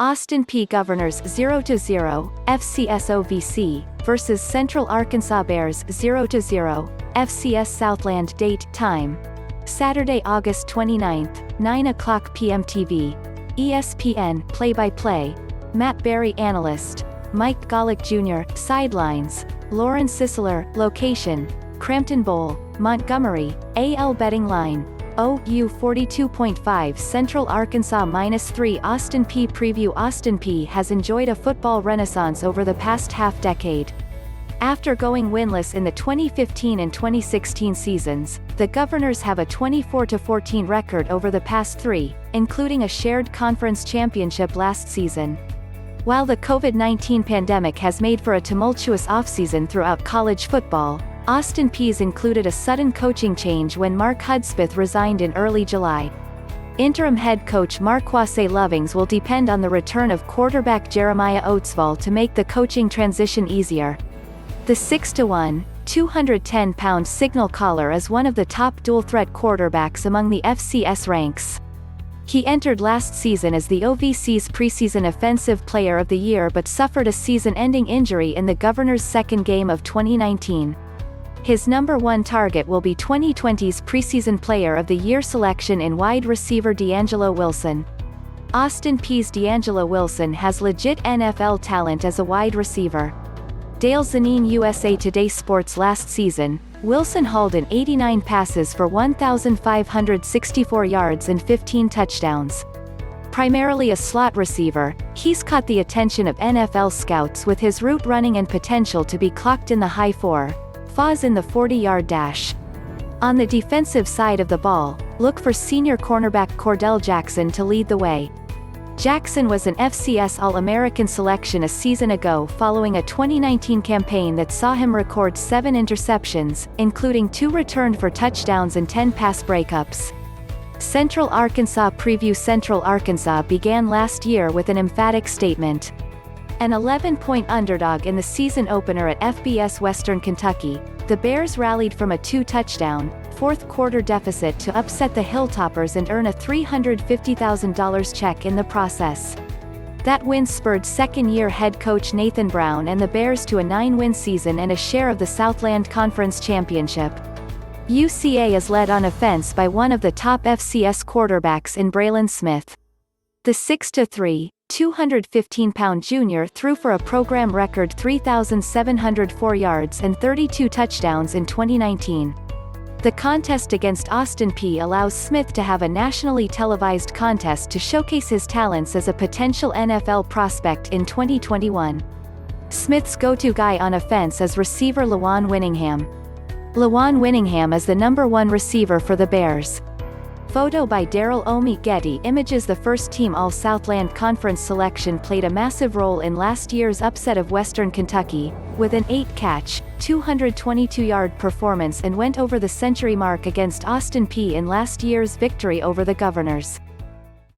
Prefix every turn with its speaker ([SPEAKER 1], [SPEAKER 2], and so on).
[SPEAKER 1] Austin Peay Governors 0-0, FCS OVC, versus Central Arkansas Bears 0-0, FCS Southland. Date, time: Saturday, August 29th, 9 o'clock PMTV. ESPN, play-by-play: Matt Barrie, Analyst; Mike Golic Jr., Sidelines; Lauren Sisler, Location: Cramton Bowl, Montgomery. ALBetting Line: OU 42.5 Central Arkansas -3 Austin Peay PreviewAustin Peay has enjoyed a football renaissance over the past half-decade. After going winless in the 2015 and 2016 seasons, the Governors have a 24-14 record over the past three, including a shared conference championship last season. While the COVID-19 pandemic has made for a tumultuous offseason throughout college football, Austin Peay's included a sudden coaching change when Mark Hudspeth resigned in early July. Interim head coach Marquase Lovings will depend on the return of quarterback Jeremiah Oatsvall to make the coaching transition easier. The 6'1", 210-pound signal caller is one of the top dual-threat quarterbacks among the FCS ranks. He entered last season as the OVC's Preseason Offensive Player of the Year but suffered a season-ending injury in the Governors' second game of 2019. His number one target will be 2020's Preseason Player of the Year selection in wide receiver DeAngelo Wilson. Austin Peay's DeAngelo Wilson has legit NFL talent as a wide receiver. Dale Zanine-USA TODAY SportsLast season, Wilson hauled in 89 passes for 1,564 yards and 15 touchdowns. Primarily a slot receiver, he's caught the attention of NFL scouts with his route running and potential to be clocked in the high 4.5s in the 40-yard dash. On the defensive side of the ball, look for senior cornerback Kordell Jackson to lead the way. Jackson was an FCS All-American selection a season ago following a 2019 campaign that saw him record 7 interceptions, including 2 returned for touchdowns and 10 pass breakups. Central Arkansas PreviewCentral Arkansas began last year with an emphatic statement. An 11-point underdog in the season opener at FBS Western Kentucky, the Bears rallied from a 2-touchdown, fourth-quarter deficit to upset the Hilltoppers and earn a $350,000 check in the process. That win spurred second-year head coach Nathan Brown and the Bears to a 9-win season and a share of the Southland Conference championship. UCA is led on offense by one of the top FCS quarterbacks in Breylin Smith. The 6'3", 215-pound junior threw for a program record 3,704 yards and 32 touchdowns in 2019. The contest against Austin Peay allows Smith to have a nationally televised contest to showcase his talents as a potential NFL prospect in 2021. Smith's go-to guy on offense is receiver Lejuan Winningham. Lejuan Winningham is the number 1 receiver for the Bears. Photo by Darryl Oumi. Getty Images. The first-team All-Southland Conference selection played a massive role in last year's upset of Western Kentucky, with an 8-catch, 222-yard performance and went over the century mark against Austin Peay in last year's victory over the Governors.